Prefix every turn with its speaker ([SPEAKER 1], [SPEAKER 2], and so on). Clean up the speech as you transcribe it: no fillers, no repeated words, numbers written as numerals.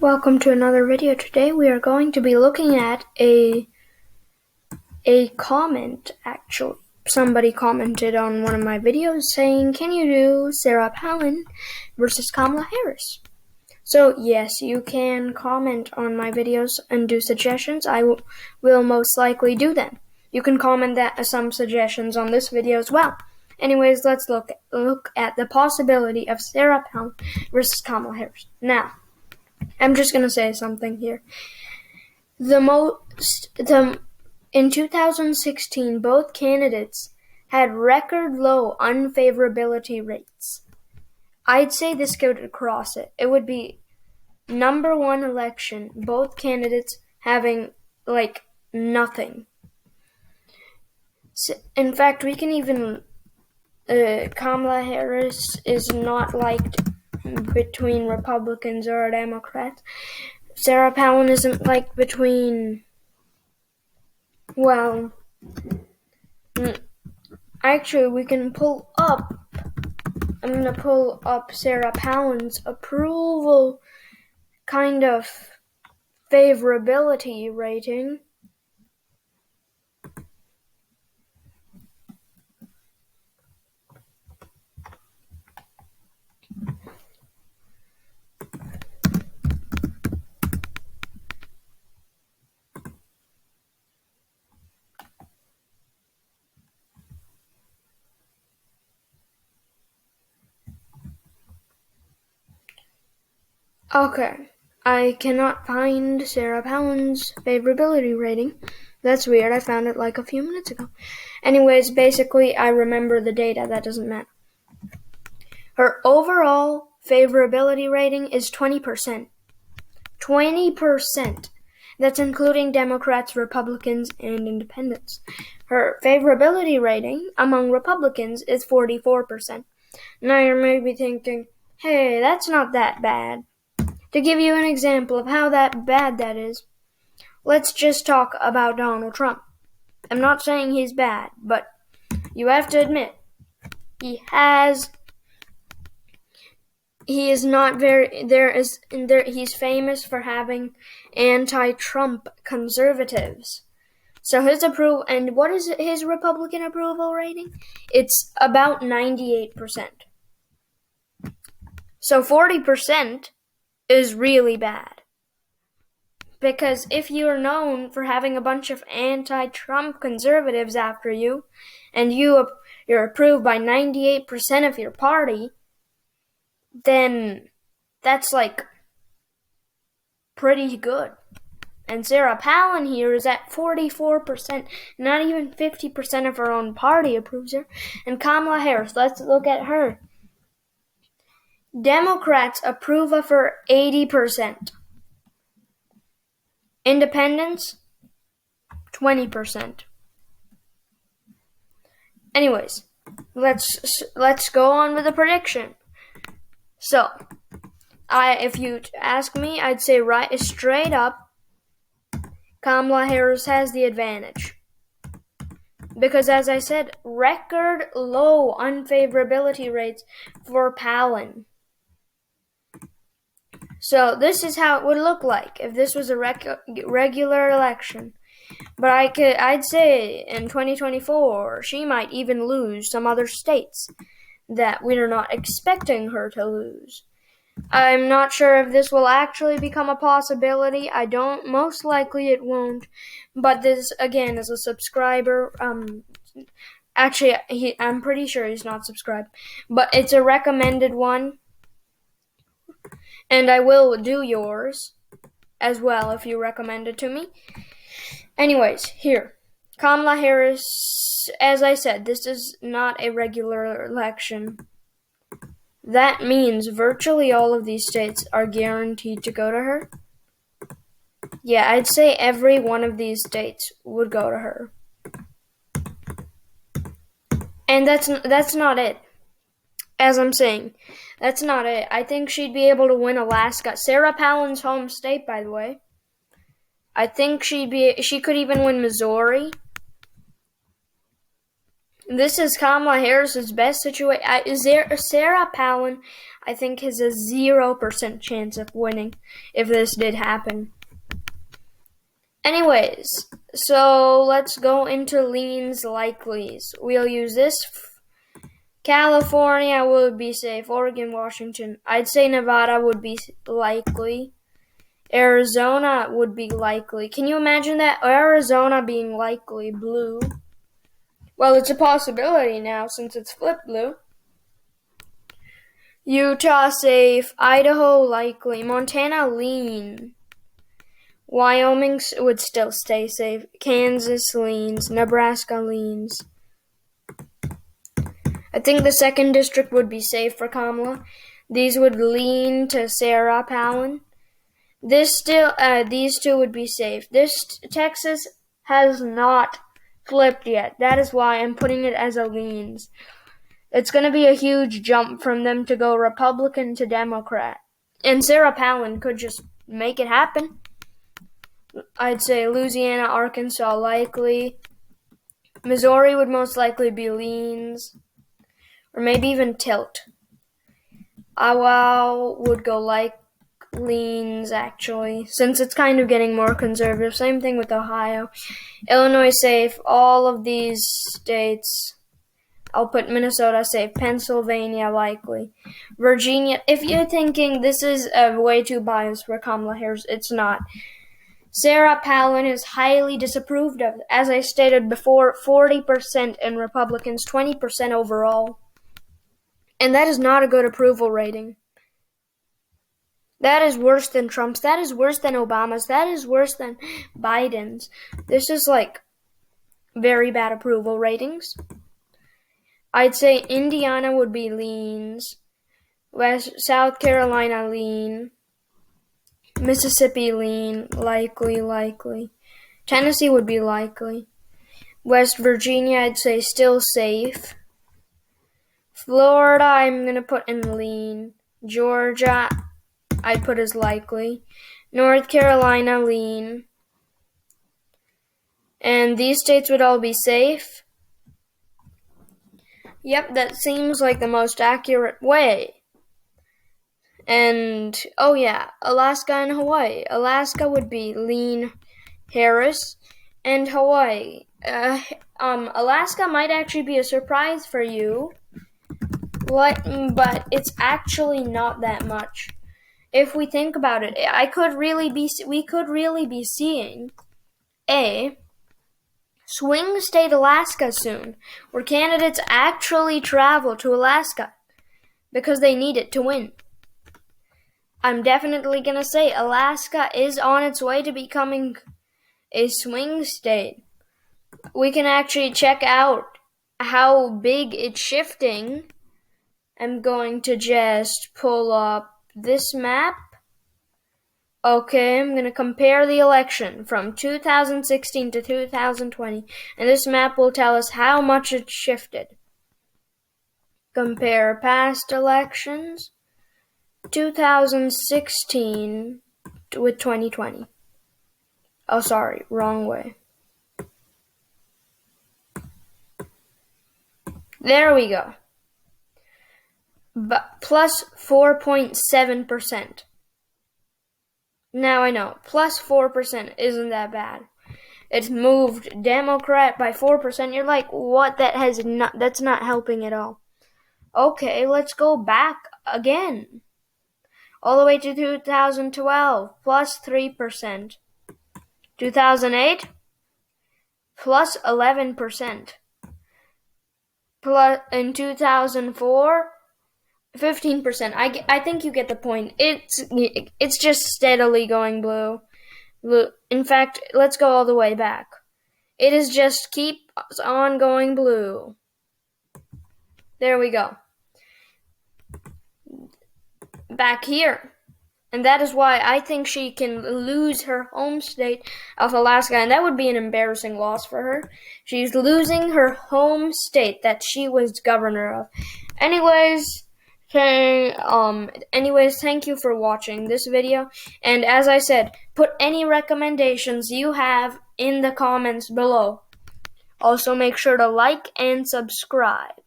[SPEAKER 1] Welcome to another video. Today we are going to be looking at a comment, actually. Somebody commented on one of my videos saying, can you do Sarah Palin versus Kamala Harris? So yes, you can comment on my videos and do suggestions. I will most likely do them. You can comment some suggestions on this video as well. Anyways, let's look at the possibility of Sarah Palin versus Kamala Harris. Now, I'm just going to say something here. In 2016, both candidates had record low unfavorability rates. I'd say this could cross it. It would be number one election, both candidates having nothing. In fact, we can even Kamala Harris is not liked between Republicans or Democrats. Sarah Palin isn't liked between, actually we can pull up, I'm going to pull up Sarah Palin's approval kind of favorability rating. Okay, I cannot find Sarah Palin's favorability rating. That's weird, I found it like a few minutes ago. Anyways, basically, I remember the data, that doesn't matter. Her overall favorability rating is 20%. 20%. That's including Democrats, Republicans, and Independents. Her favorability rating among Republicans is 44%. Now you're maybe thinking, hey, that's not that bad. To give you an example of how bad that is, let's just talk about Donald Trump. I'm not saying he's bad, but you have to admit, he is not he's famous for having anti-Trump conservatives. So his approval, and what is his Republican approval rating? It's about 98%. So 40% is really bad. Because if you're known for having a bunch of anti-Trump conservatives after you, and you're approved by 98% of your party, then that's pretty good. And Sarah Palin here is at 44%. Not even 50% of her own party approves her. And Kamala Harris, let's look at her. Democrats approve of her 80%. Independents, 20%. Anyways, let's go on with the prediction. So, if you ask me, I'd say straight up, Kamala Harris has the advantage. Because as I said, record low unfavorability rates for Palin. So this is how it would look like if this was a regular election. But I'd say in 2024, she might even lose some other states that we're not expecting her to lose. I'm not sure if this will actually become a possibility. Most likely it won't. But this, again, is a subscriber. Actually, I'm pretty sure he's not subscribed. But it's a recommended one. And I will do yours as well if you recommend it to me. Anyways, here. Kamala Harris, as I said, this is not a regular election. That means virtually all of these states are guaranteed to go to her. Yeah, I'd say every one of these states would go to her. And that's not it. As I'm saying, that's not it. I think she'd be able to win Alaska. Sarah Palin's home state, by the way. I think she could even win Missouri. This is Kamala Harris's best situation. Sarah Palin, I think has a 0% chance of winning if this did happen. Anyways, so let's go into leans likelies. We'll use this. California would be safe. Oregon, Washington. I'd say Nevada would be likely. Arizona would be likely. Can you imagine that? Arizona being likely blue. Well, it's a possibility now since it's flipped blue. Utah safe. Idaho likely. Montana lean. Wyoming would still stay safe. Kansas leans. Nebraska leans. I think the 2nd district would be safe for Kamala. These would lean to Sarah Palin. These two would be safe. Texas has not flipped yet. That is why I'm putting it as a leans. It's going to be a huge jump from them to go Republican to Democrat. And Sarah Palin could just make it happen. I'd say Louisiana, Arkansas likely. Missouri would most likely be leans. Or maybe even tilt. Iowa would go like leans, actually, since it's kind of getting more conservative. Same thing with Ohio. Illinois safe. All of these states. I'll put Minnesota safe. Pennsylvania likely. Virginia. If you're thinking this is way too biased for Kamala Harris, it's not. Sarah Palin is highly disapproved of. As I stated before, 40% in Republicans, 20% overall. And that is not a good approval rating. That is worse than Trump's. That is worse than Obama's. That is worse than Biden's. This is like very bad approval ratings. I'd say Indiana would be leans. South Carolina lean. Mississippi lean. Likely. Tennessee would be likely. West Virginia, I'd say still safe. Florida, I'm going to put in lean. Georgia, I'd put as likely. North Carolina, lean. And these states would all be safe. Yep, that seems like the most accurate way. And, oh yeah, Alaska and Hawaii. Alaska would be lean Harris. And Hawaii. Alaska might actually be a surprise for you. But it's actually not that much. If we think about it, we could really be seeing a swing state Alaska soon, where candidates actually travel to Alaska because they need it to win. I'm definitely going to say Alaska is on its way to becoming a swing state. We can actually check out how big it's shifting. I'm going to just pull up this map. Okay, I'm going to compare the election from 2016 to 2020, and this map will tell us how much it shifted. Compare past elections, 2016 with 2020. Oh, sorry, wrong way. There we go. But plus 4.7%. Now I know, plus 4% isn't that bad. It's moved Democrat by 4%. You're like, what? That's not helping at all. Okay, let's go back again. All the way to 2012, plus 3%. 2008, plus 11%. Plus in 2004, 15%. I think you get the point. It's just steadily going blue. In fact, let's go all the way back. It is just keeps on going blue. There we go. Back here. And that is why I think she can lose her home state of Alaska, and that would be an embarrassing loss for her. She's losing her home state that she was governor of. Anyways, thank you for watching this video. And as I said, put any recommendations you have in the comments below. Also, make sure to like and subscribe.